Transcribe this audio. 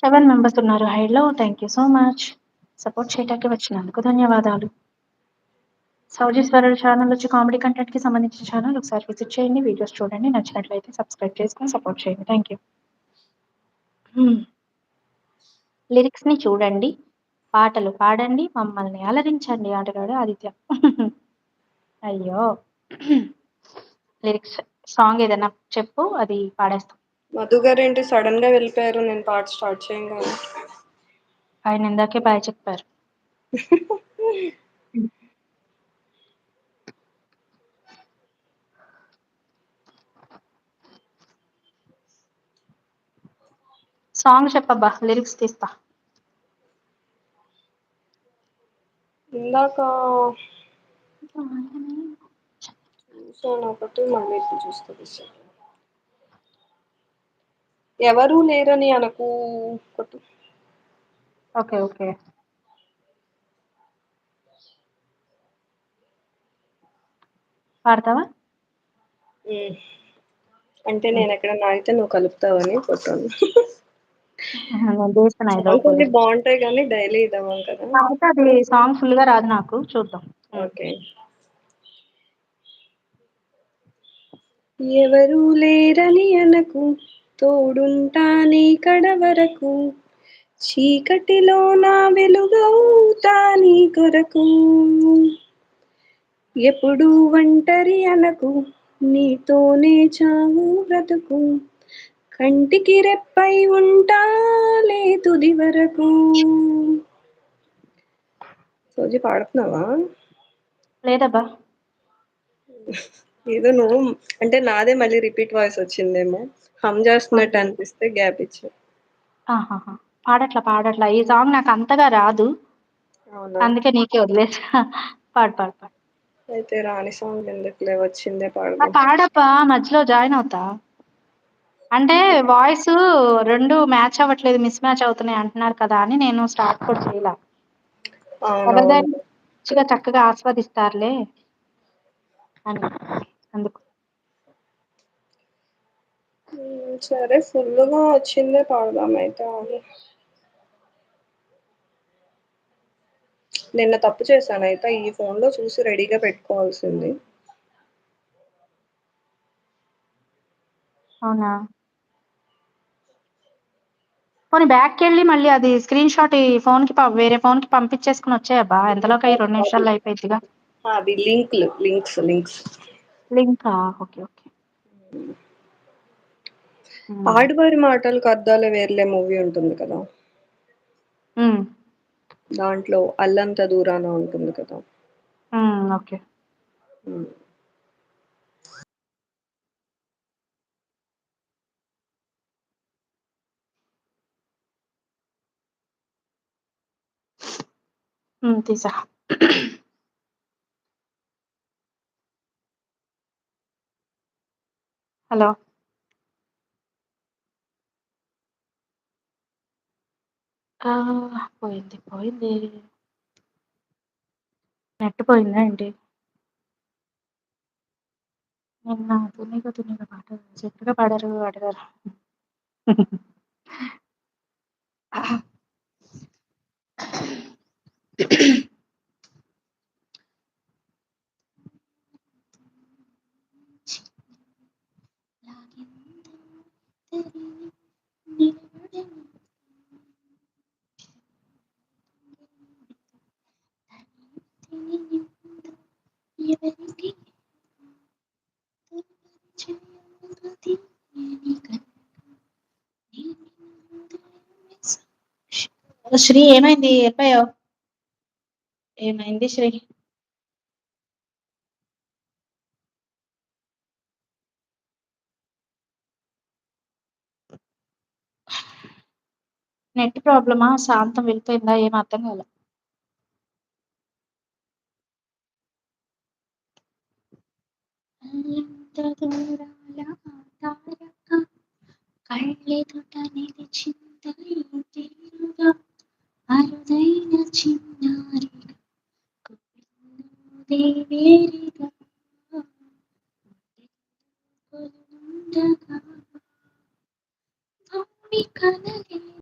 7 members ఉన్నారు. Hello! Thank you so much. Support చేయటానికి వచ్చినందుకు ధన్యవాదాలు. సౌజీశ్వరుడు ఛానెల్ వచ్చి కామెడీ కంటెంట్‌కి సంబంధించిన ఛానెల్. ఒకసారి విజిట్ చేయండి. వీడియోస్ చూడండి. నచ్చినట్లయితే సబ్స్క్రైబ్ చేసుకొని సపోర్ట్ చేయండి. Thank you. లిరిక్స్‌ని చూడండి. పాటలు పాడండి. మమ్మల్ని అలరించండి అంటున్నాడు ఆదిత్య. అయ్యో! లిరిక్స్ సాంగ్ ఏదైనా చెప్పు అది పాడేస్తాం. మధు గారేంటి సడన్‌గా వెళ్ళిపోయారు నేను పాట స్టార్ట్ చేయంగానే? ఆయన ఇందాకే బాయ్ చెప్పారు. సాంగ్ చెప్పబ్బా! లిరిక్స్ తీస్తా. ఇందాక చూసాను ఒకటి, మళ్ళీ ఇప్పుడు చూస్తా. ఎవరూ లేరని అనకు కొట్టు. ఓకే. ఓకే. పాడతావా? అంటే నేనెక్కడన్నా ఆగితే నువ్వు కలుపుతావని కొట్టాను. నేను తీస్తున్నా ఈ సాంగ్స్ లోపు అన్నీ లిరిక్స్. బావుంటాయి గానీ డైలీ ఇదవ్వం కదా! కాకపోతే అది సాంగ్ ఫుల్‌గా రాదు నాకు. చూద్దాం. ఓకే. ఎవరూ లేరని అనకు, తోడుంటా నీ కడ వరకు, చీకటిలో నా వెలుగవుతా నీ కొరకు, ఎప్పుడూ ఒంటరి అనకు, నీతోనే చావు బ్రతుకు, కంటికి రెప్పై ఉంటాలే తుది వరకు. సోజి పాడుతున్నావా? లేదబ్బా! ఏదో నువ్వు అంటే నాదే మళ్ళీ రిపీట్ వాయిస్ వచ్చిందేమో. హమ్ చేస్తున్నట్టు ఓకే. అనిపిస్తే గ్యాప్ ఇచ్చా. ఆహాహా! పాడట్లా. ఈ సాంగ్ నాకు అంతగా రాదు. అవునా? అందుకే నీకే వదిలేసా. పాడు. పాడు. అయితే రాని సాంగ్ ఎందుకులే, వచ్చిందే ఆ! పాడదాం. పాడబ్బా! మధ్యలో జాయిన్ అవుతా. అంటే వాయిసు 2 మ్యాచ్ అవ్వట్లేదు. మిస్ మ్యాచ్ అవుతున్నాయి అంటున్నారు కదా! అని నేను స్టార్ట్ కూడా చేయలా. ఎవరిదైనా అవునవును. మంచిగా చక్కగా ఆస్వాదిస్తారులే అని. అందుకు. సరే ఫుల్లుగా వచ్చిందే పాడదాం అయితే ఆగు. నిన్న తప్పు చేశాను అయితే ఈ ఫోన్‌లో చూసి రెడీగా పెట్టుకోవాల్సింది. అవునా? పోనీ బ్యాక్‌కెళ్ళి మళ్ళీ అది స్క్రీన్ షాట్ ఈ ఫోన్‌కి వేరే ఫోన్‌కి పంపించేసుకొని వచ్చేయబ్బా! ఎంతలోక ఈ 2 అది నిమిషాల్లో అయిపోయిద్దిగా. అది లింక్స్. లింకా? ఓకే. హ్మ్. ఆడువారి మాటలకు అద్దాలే వేర్లే మూవీ ఉంటుంది కదా! హ్మ్. దాంట్లో అల్లంత దూరాన ఉంటుంది కదా! ఓకే. హ్మ్. తీసా. హలో! పోయింది. నెట్ పోయిందా ఏంటి? నిన్న 'తునిగా' పాట చక్కగా పాడారు ఆటగారు. శ్రీ ఏమైంది? ఎళ్ళిపోయావు? ఏమైంది శ్రీ? నెట్ ప్రాబ్లమా? శాంతం వెళ్ళిపోయిందా? ఏమి అర్థం కాలే.